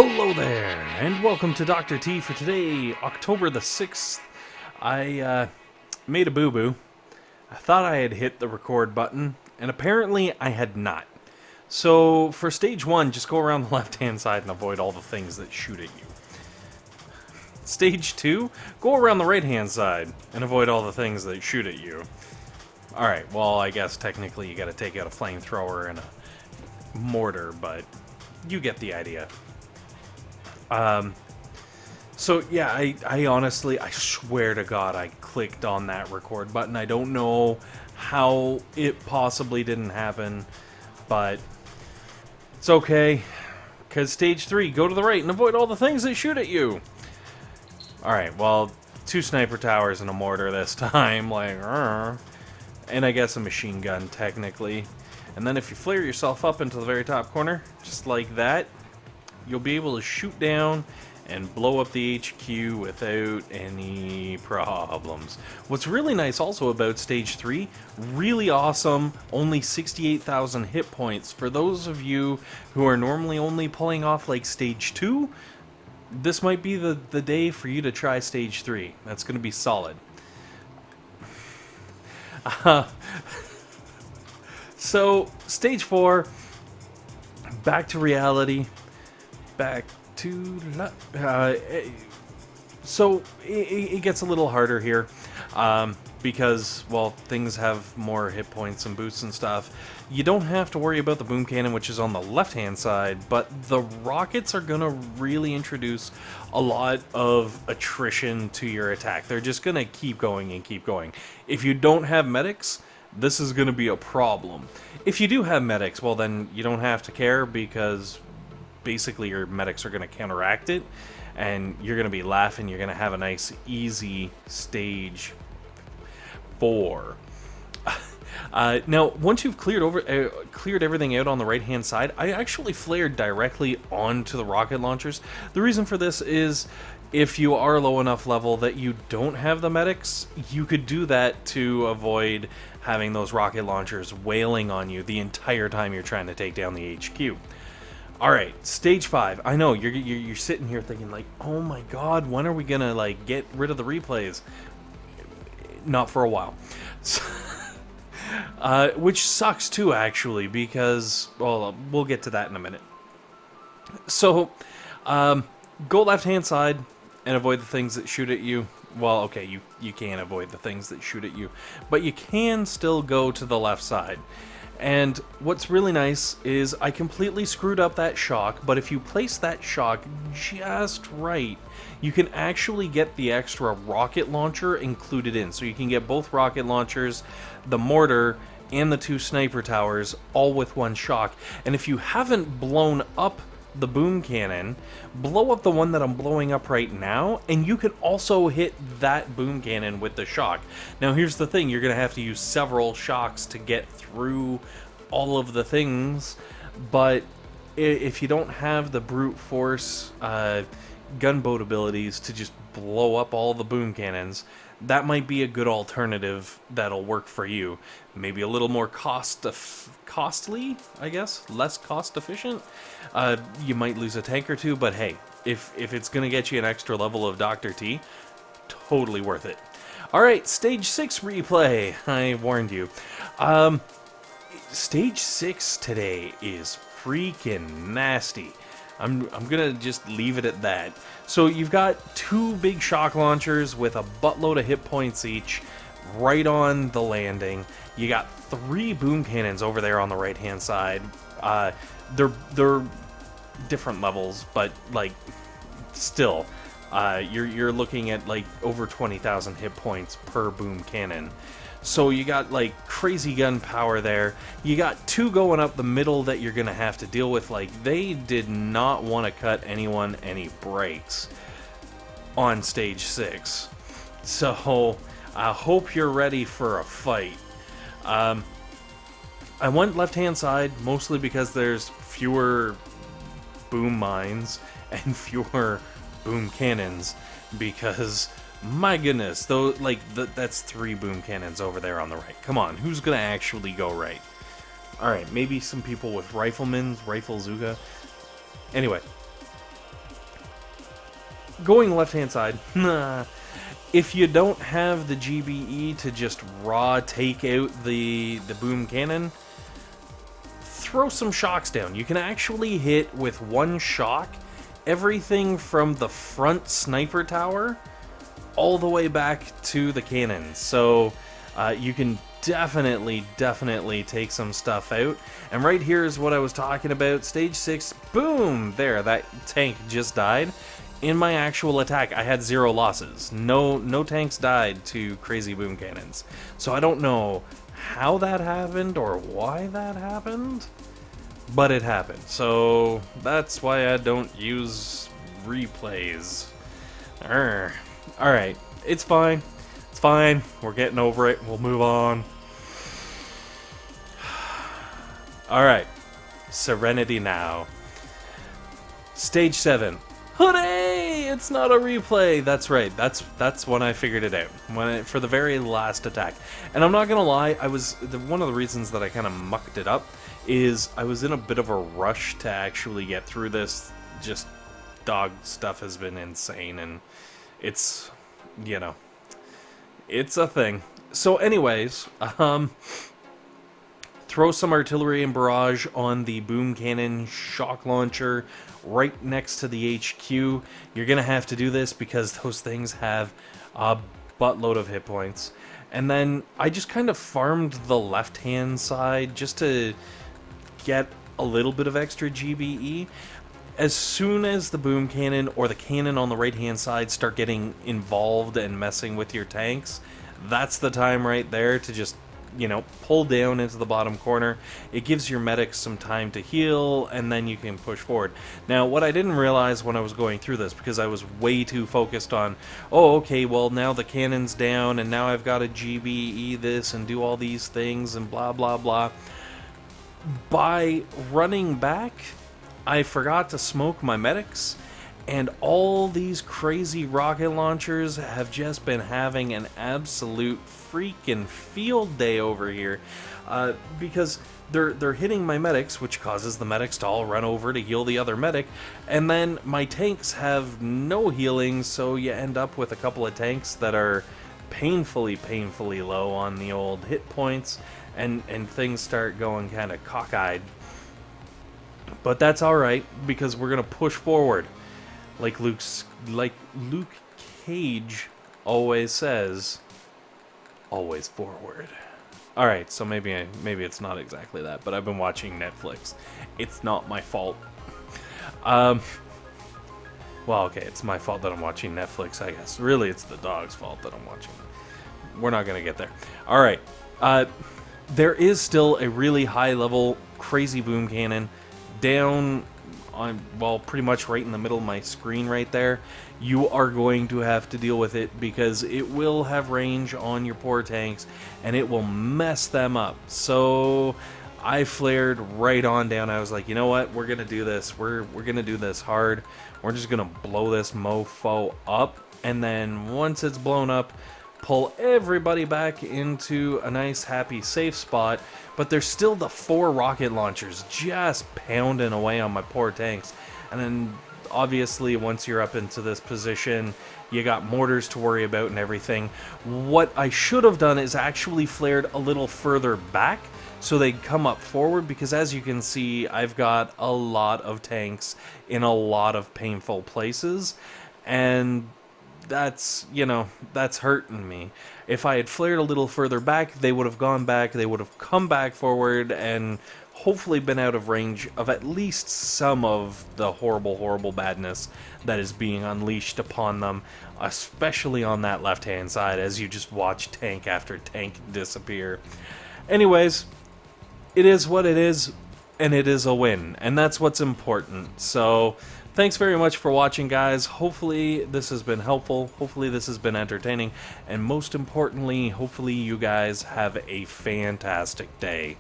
Hello there, and welcome to Dr. T for today, October the 6th. I made a boo-boo. I thought I had hit the record button, and apparently I had not. So, for stage 1, just go around the left-hand side and avoid all the things that shoot at you. Stage 2, go around the right-hand side and avoid all the things that shoot at you. Alright, well, I guess technically you gotta take out a flamethrower and a mortar, but you get the idea. So yeah, I honestly, I swear to God, I clicked on that record button. I don't know how it possibly didn't happen, but it's okay, because stage 3, go to the right and avoid all the things that shoot at you. Alright, well, 2 sniper towers and a mortar this time, like, and I guess a machine gun, technically. And then if you flare yourself up into the very top corner, just like that, you'll be able to shoot down and blow up the HQ without any problems. What's really nice also about Stage 3, really awesome, only 68,000 hit points. For those of you who are normally only pulling off like Stage 2, this might be the day for you to try Stage 3. That's going to be solid. So, Stage 4, back to reality. Back to so it gets a little harder here because, well, things have more hit points and boosts and stuff. You don't have to worry about the boom cannon, which is on the left hand side, but the rockets are gonna really introduce a lot of attrition to your attack. They're just gonna keep going and keep going. If you don't have medics, this is gonna be a problem. If you do have medics, well, then you don't have to care, because basically your medics are going to counteract it, and you're going to be laughing. You're going to have a nice, easy stage 4. Now, once you've cleared everything out on the right-hand side, I actually flared directly onto the rocket launchers. The reason for this is, if you are low enough level that you don't have the medics, you could do that to avoid having those rocket launchers wailing on you the entire time you're trying to take down the HQ. Alright, stage 5. I know, you're sitting here thinking like, oh my god, when are we gonna like get rid of the replays? Not for a while. Which sucks too, actually, because, well, we'll get to that in a minute. So, go left-hand side and avoid the things that shoot at you. Well, okay, you can't avoid the things that shoot at you, but you can still go to the left side. And what's really nice is I completely screwed up that shock, but if you place that shock just right, you can actually get the extra rocket launcher included in. So you can get both rocket launchers, the mortar, and the 2 sniper towers all with one shock. And if you haven't blown up the boom cannon, blow up the one that I'm blowing up right now, and you can also hit that boom cannon with the shock. Now here's the thing, you're gonna have to use several shocks to get through all of the things, but if you don't have the brute force gunboat abilities to just blow up all the boom cannons, that might be a good alternative that'll work for you. Maybe a little more costly, I guess, less cost efficient. You might lose a tank or two, but hey, if it's gonna get you an extra level of Dr. T, totally worth it. Alright, stage 6 replay. I warned you. Stage 6 today is freaking nasty. I'm gonna just leave it at that. So you've got 2 big shock launchers with a buttload of hit points each right on the landing. You got 3 boom cannons over there on the right hand side. They're different levels, but like still, you're looking at like over 20,000 hit points per boom cannon. So you got like crazy gun power there. You got 2 going up the middle that you're gonna have to deal with. Like, they did not want to cut anyone any breaks on stage 6. So I hope you're ready for a fight. I went left hand side mostly because there's fewer boom mines and fewer boom cannons, because my goodness, though, like, that's 3 boom cannons over there on the right. Come on, who's gonna actually go right? Alright, maybe some people with Riflemen, Rifle Zooka. Anyway, going left-hand side, if you don't have the GBE to just raw take out the boom cannon, throw some shocks down. You can actually hit with one shock everything from the front sniper tower all the way back to the cannon. So you can definitely take some stuff out. And right here is what I was talking about. Stage 6, boom! There, that tank just died. In my actual attack, I had 0 losses. No tanks died to crazy boom cannons. So I don't know how that happened or why that happened, but it happened. So that's why I don't use replays. Alright, it's fine. It's fine. We're getting over it. We'll move on. Alright. Serenity now. Stage 7. Hooray! It's not a replay. That's right. That's when I figured it out. For the very last attack. And I'm not gonna lie, one of the reasons that I kind of mucked it up is I was in a bit of a rush to actually get through this. Just dog stuff has been insane, and it's, you know, it's a thing. So anyways, throw some artillery and barrage on the boom cannon shock launcher right next to the HQ. You're gonna have to do this because those things have a buttload of hit points. And then I just kind of farmed the left-hand side just to get a little bit of extra GBE. As soon as the boom cannon or the cannon on the right-hand side start getting involved and messing with your tanks, that's the time right there to just, you know, pull down into the bottom corner. It gives your medics some time to heal, and then you can push forward. Now, what I didn't realize when I was going through this, because I was way too focused on, oh, okay, well, now the cannon's down, and now I've got to GBE this and do all these things and blah, blah, blah. By running back, I forgot to smoke my medics, and all these crazy rocket launchers have just been having an absolute freaking field day over here, because they're hitting my medics, which causes the medics to all run over to heal the other medic, and then my tanks have no healing, so you end up with a couple of tanks that are painfully low on the old hit points, and things start going kind of cockeyed. But that's alright, because we're gonna push forward. Like Luke Cage always says, always forward. Alright, so maybe it's not exactly that, but I've been watching Netflix. It's not my fault. Well, okay, it's my fault that I'm watching Netflix, I guess. Really, it's the dog's fault that I'm watching it. We're not gonna get there. Alright, there is still a really high level crazy boom cannon down on, well, pretty much right in the middle of my screen right there. You are going to have to deal with it because it will have range on your poor tanks and it will mess them up. So I flared right on down. I was like, you know what, we're gonna do this. We're gonna do this hard. We're just gonna blow this mofo up, and then once it's blown up, pull everybody back into a nice, happy, safe spot. But there's still the 4 rocket launchers just pounding away on my poor tanks. And then, obviously, once you're up into this position, you got mortars to worry about and everything. What I should have done is actually flared a little further back so they'd come up forward, because as you can see, I've got a lot of tanks in a lot of painful places. And that's, you know, that's hurting me. If I had flared a little further back, they would have gone back, they would have come back forward, and hopefully been out of range of at least some of the horrible badness that is being unleashed upon them, especially on that left-hand side as you just watch tank after tank disappear. Anyways, it is what it is, and it is a win, and that's what's important. So thanks very much for watching, guys. Hopefully this has been helpful. Hopefully this has been entertaining. And most importantly, hopefully you guys have a fantastic day.